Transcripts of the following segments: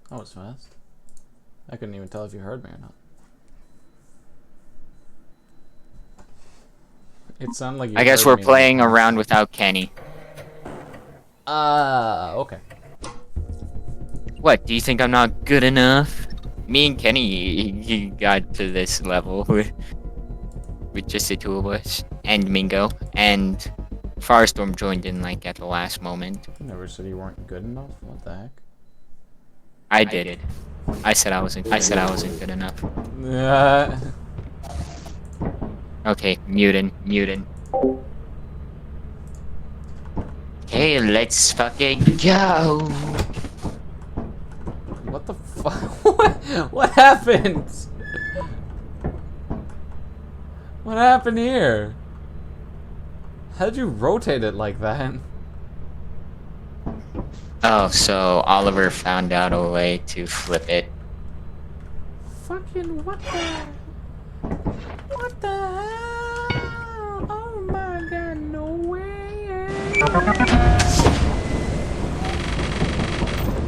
That was fast. I couldn't even tell if you heard me or not. It sounded like you I guess heard we're me playing like around without Kenny. okay. What, do you think I'm not good enough? Me and Kenny he got to this level with just the two of us. And Mingo. And Firestorm joined in like at the last moment. You never said you weren't good enough. What the heck? I did. I said I wasn't good enough. Okay, muting. Okay, let's fucking go. What the fuck? What happened? What happened here? How'd you rotate it like that? Oh, so Oliver found out a way to flip it. Fucking what the? What the hell? Oh my god, no way.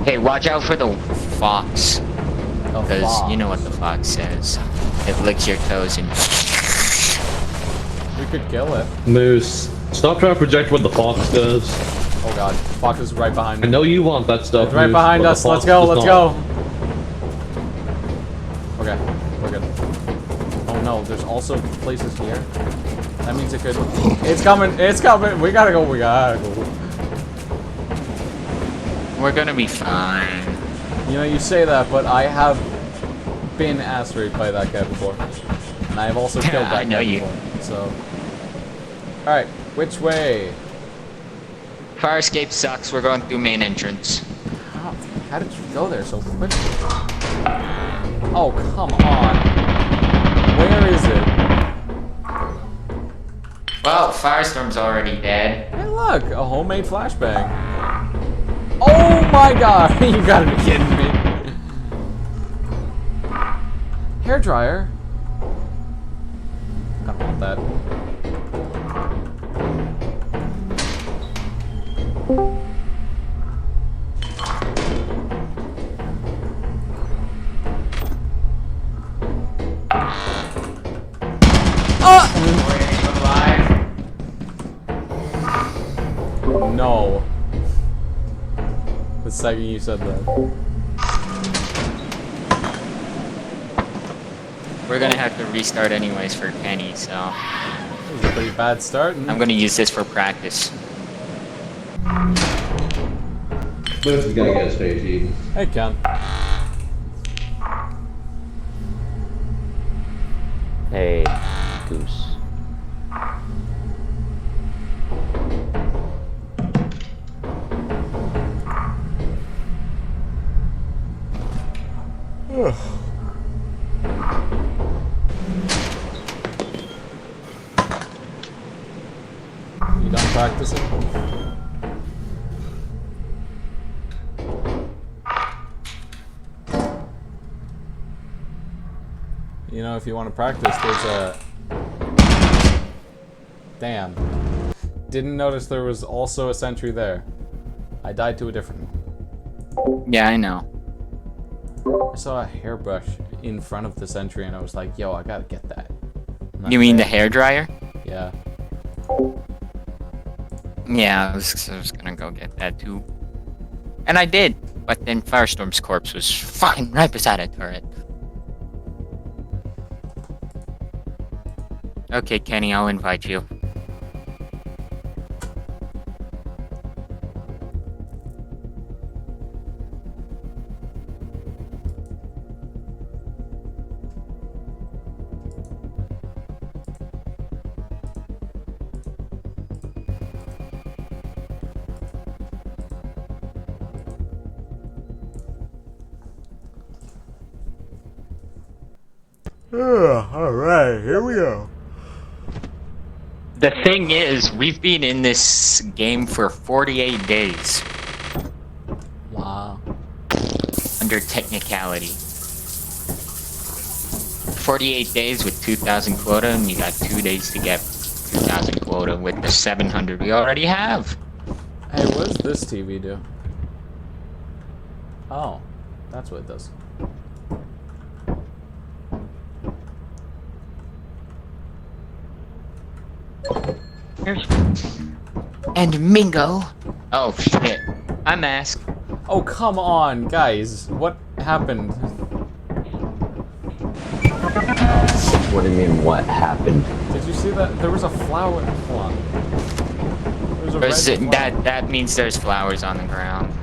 Hey, watch out for the fox. The Because fox. you know what the fox says. It licks your toes and... We could kill it. Moose, stop trying to project what the fox does. Oh god, fox is right behind I me. know you want that stuff. It's right Moose, behind but the us. Let's fox go, does let's not. go. Okay, we're good. Oh no, there's also places here. That means it could. It's coming, it's coming. We gotta go, we gotta go. We're gonna be fine. You know, you say that, but I have been ass raped by that guy before. And I have also killed that I know guy you. before. So. Alright, which way? Fire escape sucks. We're going through main entrance. How did you go there so quickly? Oh, come on. Where is it? Well, Firestorm's already dead. Hey, look, a homemade flashbang. Oh my god, you gotta be kidding me. Hairdryer. I don't want that. No. The second you said that. We're gonna have to restart anyways for Kenny, so... That was a pretty bad start. I'm gonna use this for practice. Moose is gonna get his face eaten. Hey, Ken. Hey, Goose. You done practicing? You know, if you want to practice, there's a... Damn. Didn't notice there was also a sentry there. I died to a different one. Yeah, I know. I saw a hairbrush in front of the sentry and I was like, yo, I gotta get that. You mean the hairdryer? Yeah. Yeah, I was gonna go get that too. And I did, but then Firestorm's corpse was fucking right beside a turret. Okay, Kenny, I'll invite you. Alright, here we go. The thing is, we've been in this game for 48 days. Wow. Under technicality. 48 days with 2,000 quota, and you got 2 days to get 2,000 quota with the 700 we already have. Hey, what does this TV do? Oh, that's what it does. And Mingo. Oh shit. I'm Mask. Oh, come on, guys. What happened? What do you mean, what happened? Did you see that? There was a flower. Hold on. There was a red flower. That means there's flowers on the ground.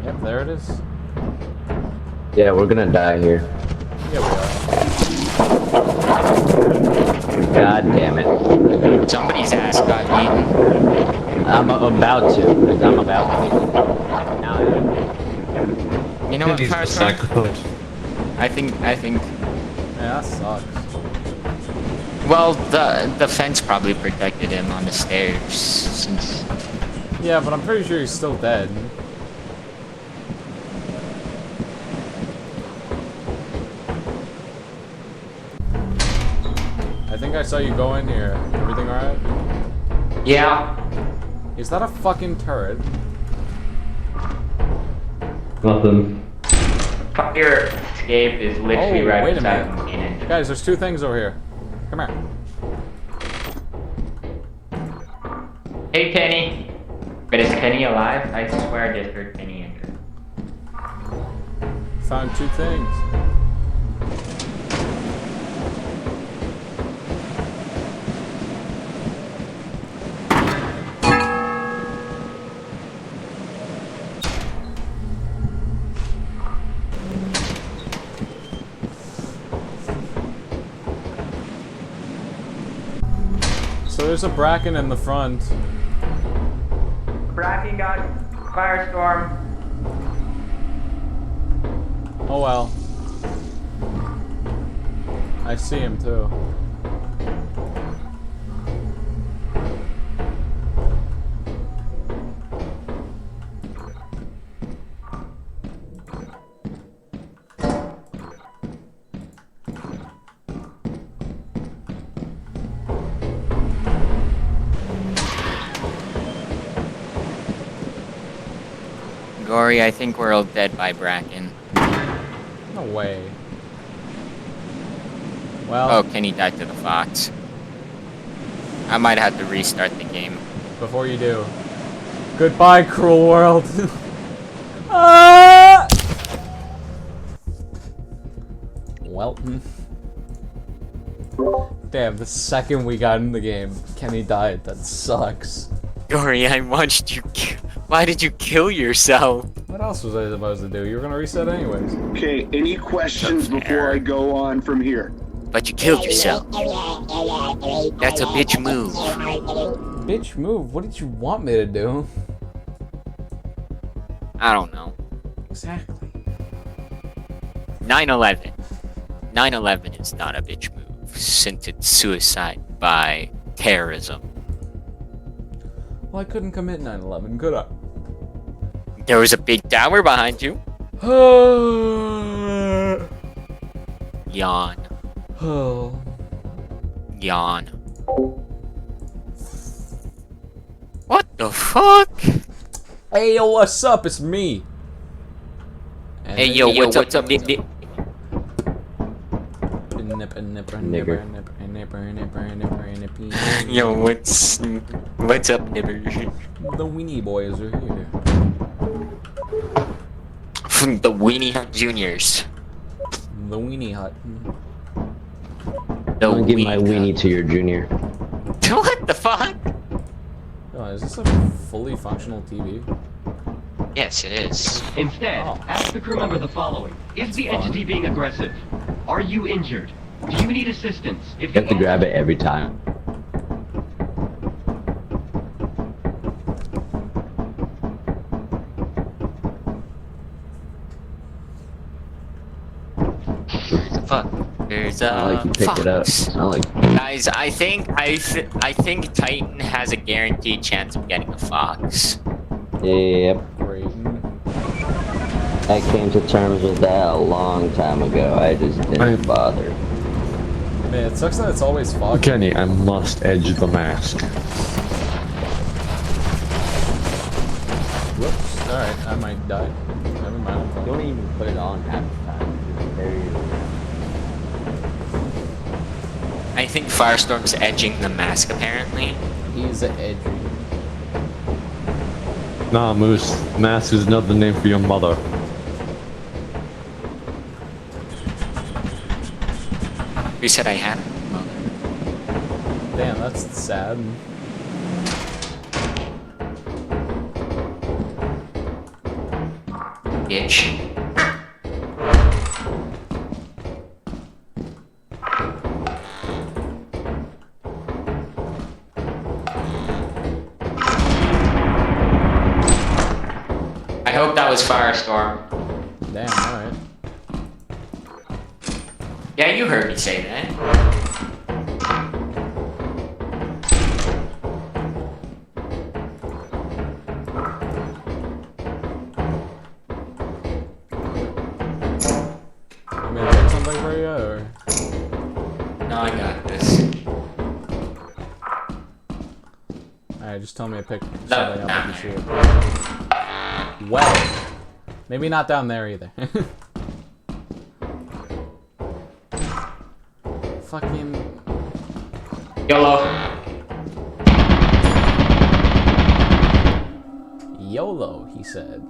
Yep, there it is. Yeah, we're gonna die here. Yeah, we are. God damn it. Somebody's ass got eaten. I'm about to. I'm about to. Now I am. You know what, Firestorm? I think. Yeah, that sucks. Well, the fence probably protected him on the stairs. Since Yeah, but I'm pretty sure he's still dead. I think I saw you go in here. Everything alright? yeah. Is that a fucking turret? Nothing. Fire escape is literally Oh, right wait a beside minute. the main entrance. Guys, there's two things over here. Come here. Hey, Penny. But is Penny alive? I swear I just heard Penny enter. Found two things. So there's a bracken in the front. Bracken got Firestorm. Oh well. I see him too. Gory, I think we're all dead by Bracken. No way. Well, Oh, Kenny died to the fox. I might have to restart the game. before you do. Goodbye, cruel world. Ah! Well. Damn, the second we got in the game, Kenny died. That sucks. Gory, I watched you. Why did you kill yourself? What else was I supposed to do? You were gonna reset anyways. Okay, any questions Fair. before I go on from here? But you killed yourself. That's a bitch move. Bitch, move. What did you want me to do? I don't know. Exactly. 9/11. 9/11 is not a bitch move, since it's suicide by terrorism. Well, I couldn't commit 9/11, could I? There was a big tower behind you. Yawn. Oh. Yawn. What the fuck? Hey, yo, what's up? It's me. And Hey then- yo, what's up? Nipper. Yo, what's up, nibber? The weenie boys are here. From the Weenie Hut Juniors. The weenie hut. The I'm gonna give my Weenie weenie to your junior. Hut. What the fuck? Oh, is this a fully functional TV? Yes, it is. Instead, Oh. ask the crew member the following. Is the entity being aggressive? Are you injured? Do you need assistance? If You have to grab it every time. Fuck. There's I like you pick it up. fox. I like. Guys, I think Titan has a guaranteed chance of getting a fox. Yep. Great. I came to terms with that a long time ago. I just didn't bother. Man, it sucks that it's always foggy. Kenny, I must edge the mask. Whoops. Alright, I might die. Never mind. I'm fine. Don't even put it on half the time. Just carry it around. I think Firestorm's edging the mask apparently. He's edgy. Nah, Moose. Mask is another name for your mother. Who said I had? Damn, that's sad. Bitch. I hope that was Firestorm. Damn, alright. Yeah, you heard me say that. You may pick something for you, or? No, I got this. Alright, just tell me to pick something No, up if you see it. Well, maybe not down there either. Fucking... YOLO. YOLO, he said.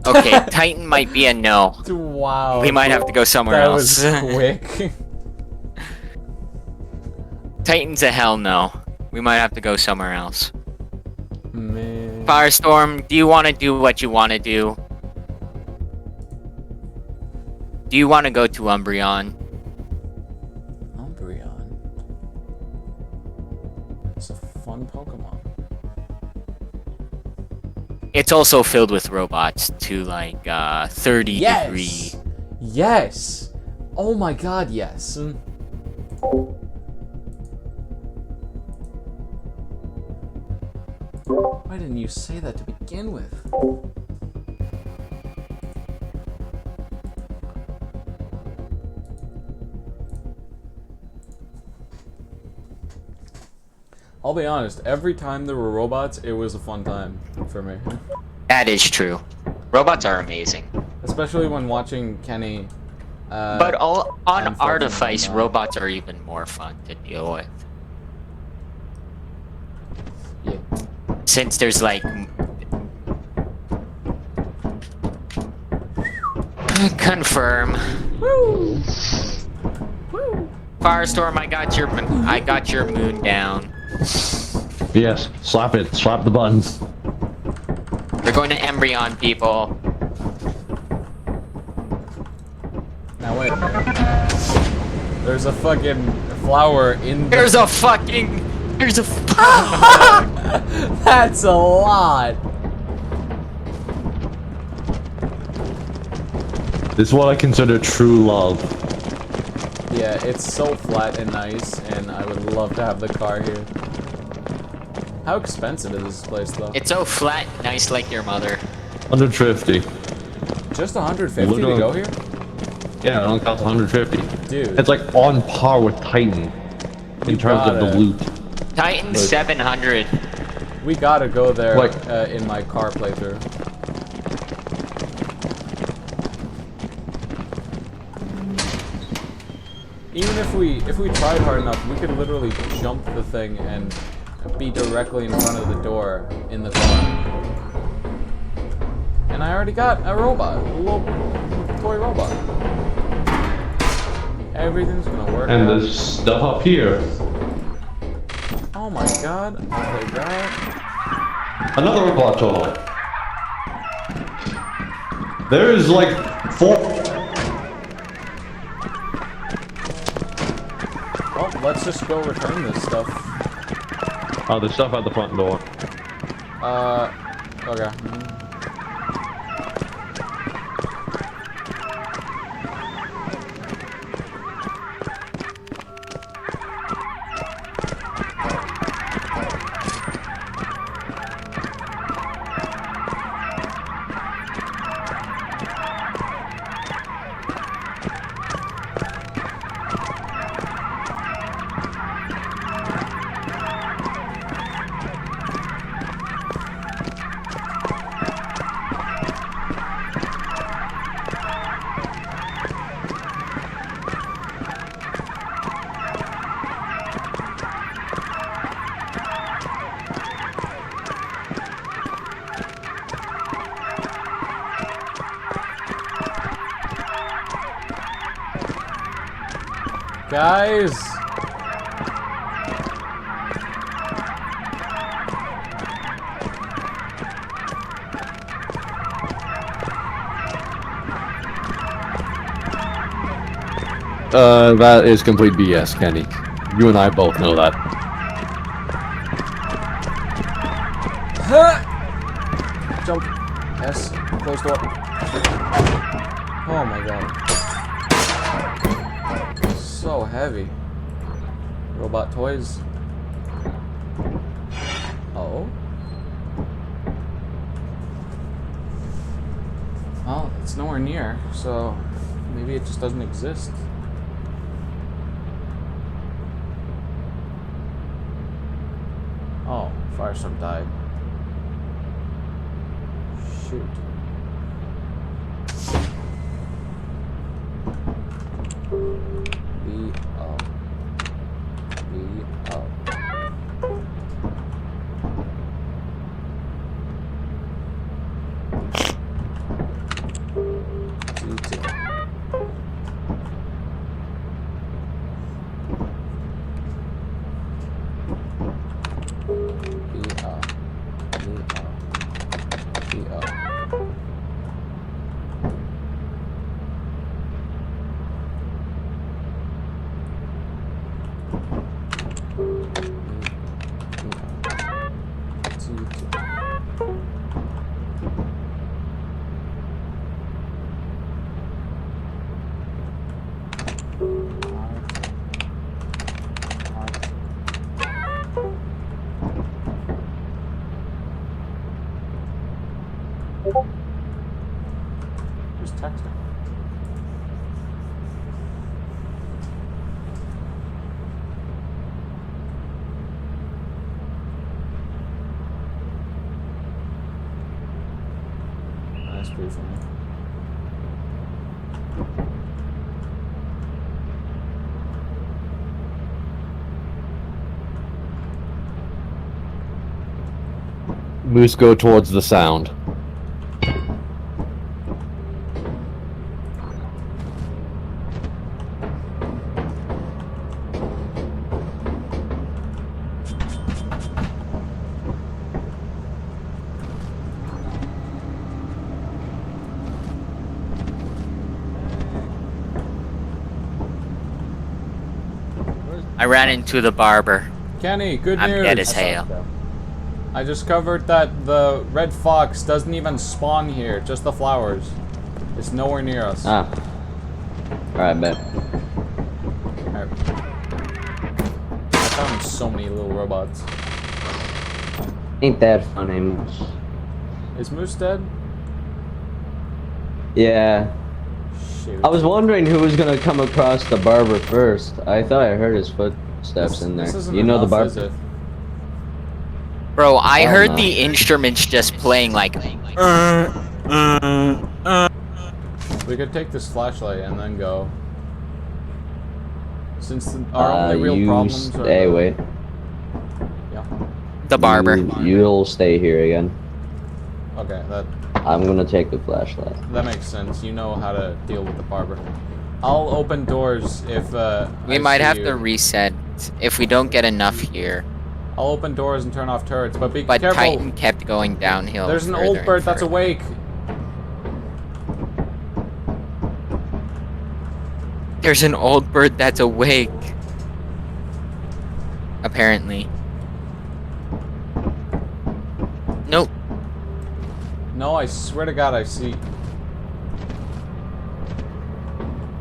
Okay, Titan might be a no. Wow. We might have to go somewhere that else. was quick. Titan's a hell no. We might have to go somewhere else. Man. Firestorm, do you want to do what you want to do? Do you want to go to Umbreon? Umbreon. It's a fun Pokemon. It's also filled with robots to like 30 Yes! degree. Yes! Oh my god, yes. Why didn't you say that to begin with? I'll be honest, every time there were robots, it was a fun time for me. That is true. Robots are amazing. Especially when watching Kenny. But on I'm fucking Artifice, not. robots are even more fun to deal with. Yeah. Since there's like... Confirm. Woo! Woo! Firestorm, I got your moon down. Yes, slap it. Slap the buttons. We're going to Embryon, people. Now wait a minute. There's a fucking flower in the... There's a fucking... There's a... That's a lot! This is what I consider true love. Yeah, it's so flat and nice, and I would love to have the car here. How expensive is this place, though? It's so flat, nice like your mother. 150. Just 150 to go here? Yeah, it only costs 150. Dude. It's like on par with Titan in You terms of the gotta- loot. Titan But- 700. We gotta go there Like- in my car playthrough. Even if we tried hard enough, we could literally jump the thing and be directly in front of the door in the car. And I already got a robot, a little toy robot. Everything's gonna work And out. there's stuff up here. Oh my god, I'll take that. Another robot total. There is like 4. Well, let's just go return this stuff. Oh, there's stuff at the front door. Okay. Guys! That is complete BS, Kenny. You and I both know that. Huh! Jump. Yes. Close door. Oh my god. So heavy. Robot toys. Oh? Well, it's nowhere near, so maybe it just doesn't exist. Oh, Firestorm died. Shoot. V up. V up. G2. V up. V up. V up. Who's texting? That's pretty funny. Moose, go towards the sound. I ran into the barber. Kenny, good I'm news. dead as hell. I discovered that the red fox doesn't even spawn here, just the flowers. It's nowhere near us. Ah. Alright, bet. Alright. I found so many little robots. Ain't that funny. Is Moose dead? Yeah. Shoot. I was wondering who was gonna come across the barber first. I thought I heard his footsteps in there. This isn't You know the enough, is barber? it? Bro, I Oh, heard no. the instruments just playing like. We could take this flashlight and then go. Since our only real problems are stay the- away. Yeah. The barber. You'll stay here again. Okay, I'm gonna take the flashlight. that makes sense. You know how to deal with the barber. I'll open doors if We I might see have you. to reset if we don't get enough here. I'll open doors and turn off turrets, but be But careful. Titan kept going downhill. There's an further old and bird that's further. awake. There's an old bird that's awake. Apparently. Nope. No, I swear to God, I see.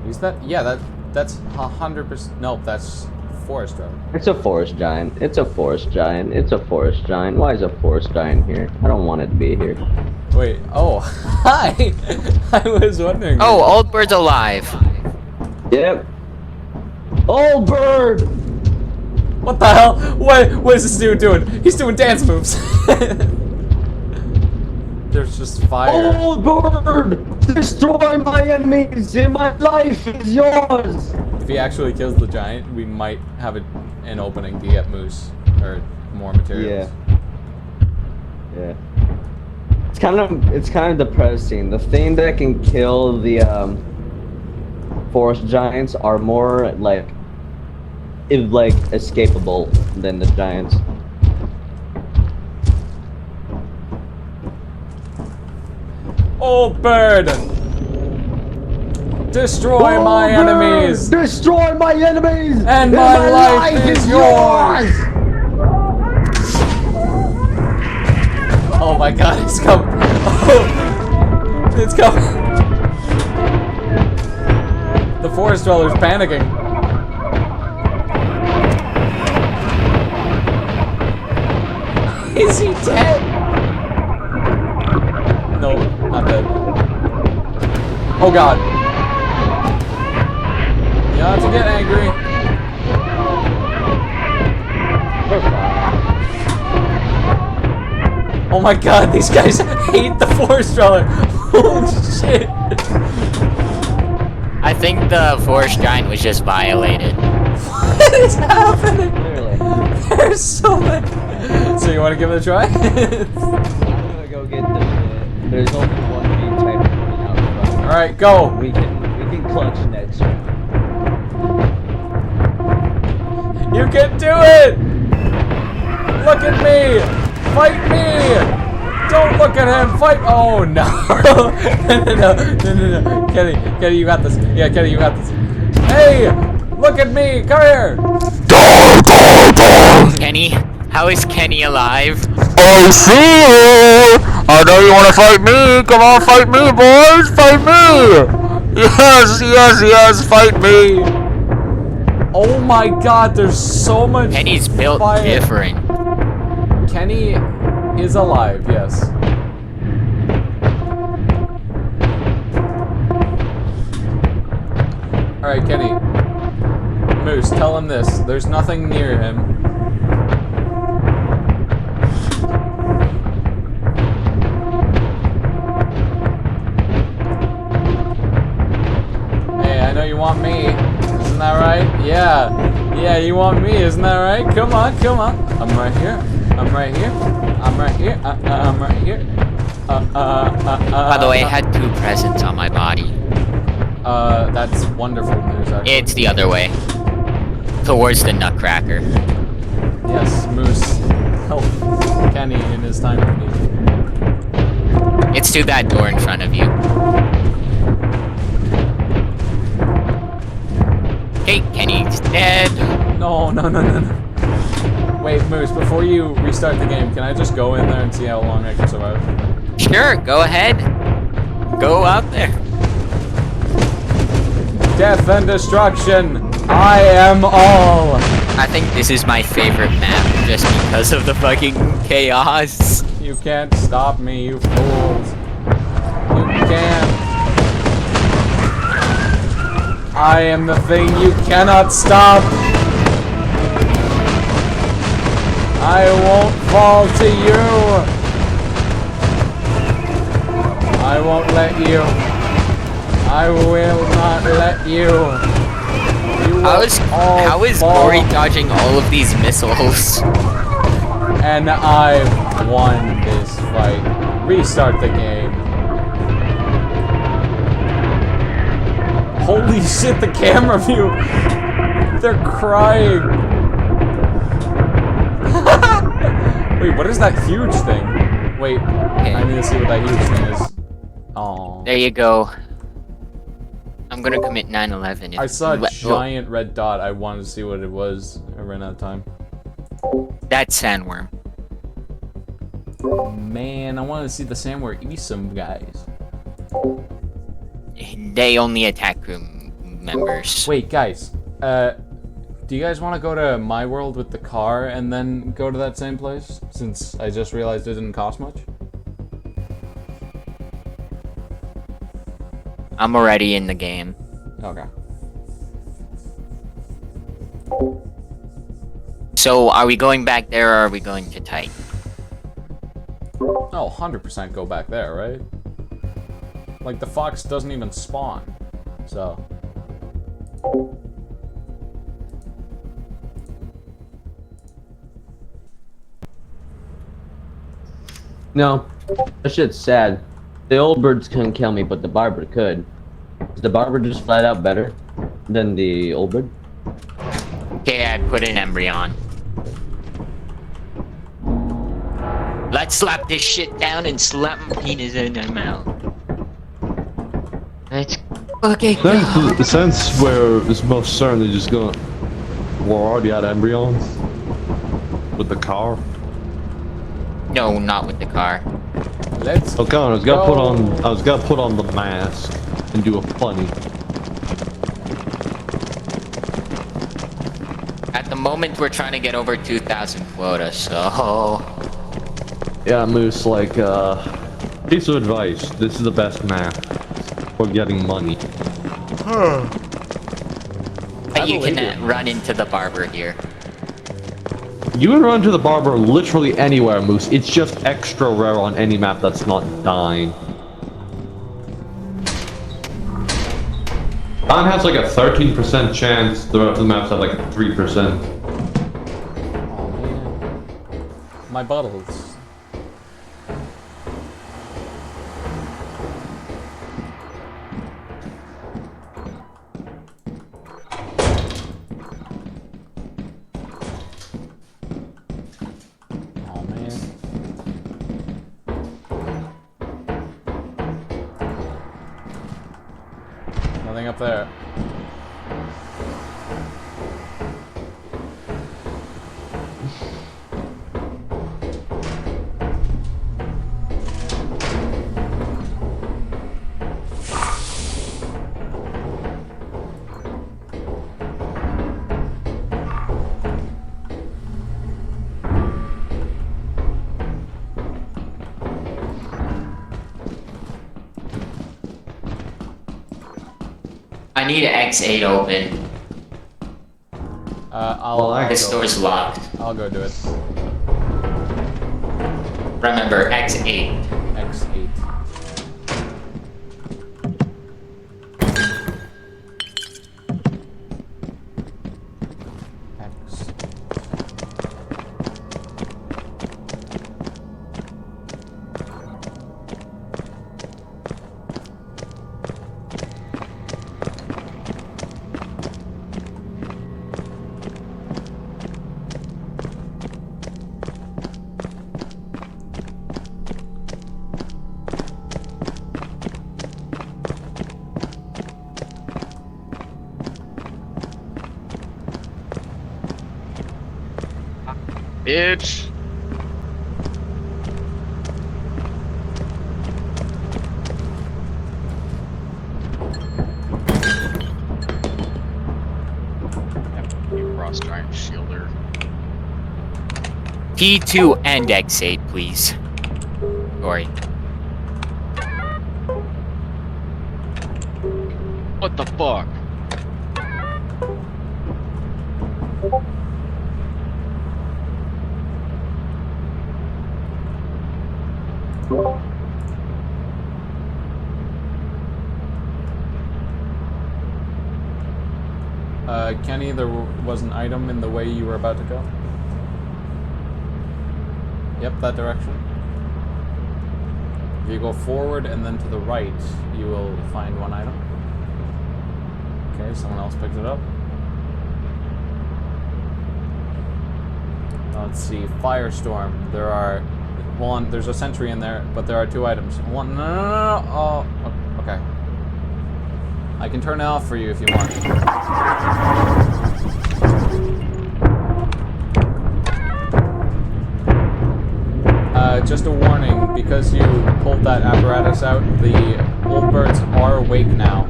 Is that? Yeah, that's 100%. Nope, that's forest road. It's a forest giant. It's a forest giant. It's a forest giant. Why is a forest giant here? I don't want it to be here. Wait. Oh, hi. I was wondering. Oh, old bird's alive. Yep. Old bird! What the hell? What is this dude doing? He's doing dance moves. There's just fire. Old bird! Destroy my enemies and my life is yours! If he actually kills the giant, we might have an opening to get moose or more materials. Yeah. It's kind of depressing. The thing that can kill the forest giants are more like like escapable than the giants. Old bird! Destroy my enemies! Destroy my enemies! And my life is yours! Oh my god, it's coming! Oh, it's coming! The forest dweller's panicking. Is he dead? No, not dead. Oh god. You don't have to get angry. Oh my god, these guys hate the forest dweller. Holy shit. I think the forest giant was just violated. What is happening? Clearly. There's so many. So you want to give it a try? I'm gonna go get the shit. There's only one beat type coming out front. Alright, go. We can clutch next round. You can do it! Look at me! Fight me! Don't look at him! Fight! Oh no! No. Kenny, you got this. Yeah, Kenny, you got this. Hey! Look at me! Come here! Kenny? How is Kenny alive? I see you! I know you want to fight me! Come on, fight me, boys! Fight me! Yes, fight me! Oh my god, there's so much Kenny's built fire. different. Kenny is alive, yes. Alright, Kenny. Moose, tell him this. There's nothing near him. Hey, I know you want me. Isn't that right? Yeah. Yeah, you want me, isn't that right? Come on, come on. I'm right here. I'm right here. I'm right here. I'm right here. By the way, I had 2 presents on my body. That's wonderful news, actually. It's the other way. Towards the Nutcracker. Yes, Moose. Help Kenny in his time of need. It's to that door in front of you. Hey, Kenny's dead. No. Wait, Moose, before you restart the game, can I just go in there and see how long I can survive? Sure, go ahead. Go out there. Death and destruction! I am all! I think this is my favorite map just because of the fucking chaos. You can't stop me, you fools. You can't. I am the thing you cannot stop. I won't fall to you. I won't let you. I will not let you. You How will is all fall. Gory dodging all of these missiles? And I've won this fight. Restart the game. Holy shit, the camera view! They're crying. Wait, what is that huge thing? Wait, I need to see what that huge thing is. Oh. There you go. I'm gonna commit 9/11. I saw a giant red dot. I wanted to see what it was. I ran out of time. That's Sandworm. Man, I wanted to see the Sandworm eat some guys. They only attack crew members. Wait, guys. Do you guys want to go to my world with the car and then go to that same place? Since I just realized it didn't cost much. I'm already in the game. Okay. So, are we going back there or are we going to Titan? Oh, 100% go back there, right? Like, the fox doesn't even spawn. So. No, that shit's sad. The old birds couldn't kill me, but the barber could. Is the barber just flat out better than the old bird? Okay, put an embryon. Let's slap this shit down and slap my penis in their mouth. Let's fucking go. Since we're it's most certainly just gonna we're already at embryons with the car. No, not with the car. Let's Okay, I was gonna put on the mask and do a funny. At the moment, we're trying to get over 2,000 quota, so... Yeah, Moose, like, piece of advice. This is the best map for getting money. But you believe can run into the barber here. You can run to the barber literally anywhere, Moose. It's just extra rare on any map that's not dying. Mine has like a 13% chance, the rest of the maps have like a 3%. Oh man. My bottles. Oh man. Nothing up there. I need X8 open. This door's locked. I'll go do it. Remember, X8. X8. X. Bitch. You cross giant shielder. P2 and X8, please. Sorry. What the fuck? Kenny, there was an item in the way you were about to go. Yep, that direction. If you go forward and then to the right, you will find one item. Okay, someone else picked it up. Let's see, Firestorm. There are one. There's a sentry in there, but there are two items. One. No. Oh, okay. I can turn it off for you if you want. Just a warning, because you pulled that apparatus out, the old birds are awake now,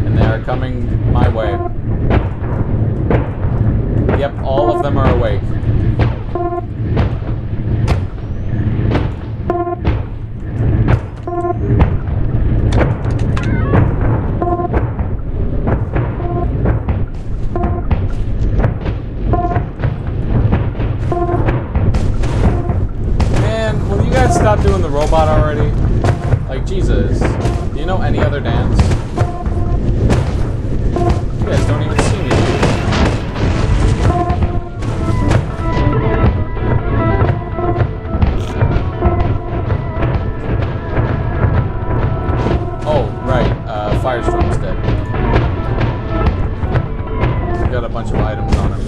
and they are coming my way. Yep, all of them are awake. Stop doing the robot already. Like, Jesus. Do you know any other dance? You guys don't even see me. Oh, right. Firestorm's dead. He's got a bunch of items on him.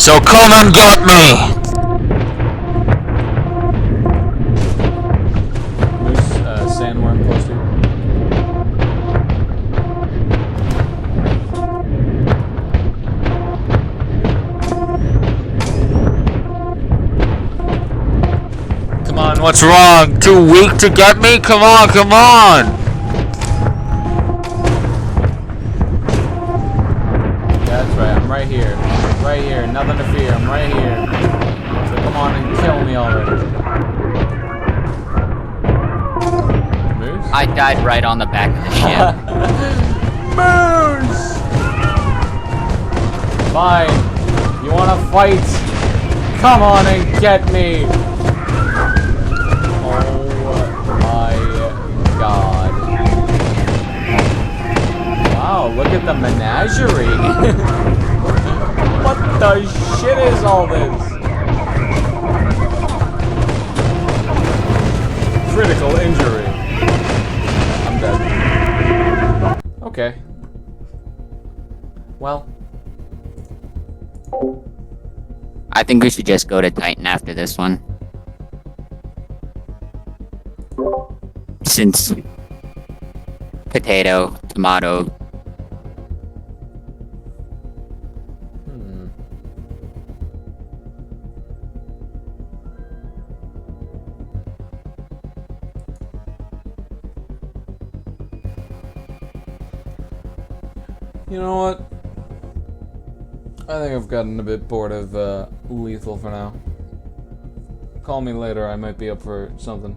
So come and get me! Moose, sandworm close to you. Come on, what's wrong? Too weak to get me? Come on, come on! That's right, I'm right here. Right here, nothing to fear, I'm right here. So come on and kill me already. Moose? I died right on the back of the ship. Moose! Fine. You wanna fight? Come on and get me! Oh my god. Wow, look at the menagerie. What the shit is all this? Critical injury. I'm dead. Okay. Well. I think we should just go to Titan after this one. Since potato, tomato. You know what? I think I've gotten a bit bored of Lethal for now. Call me later, I might be up for something.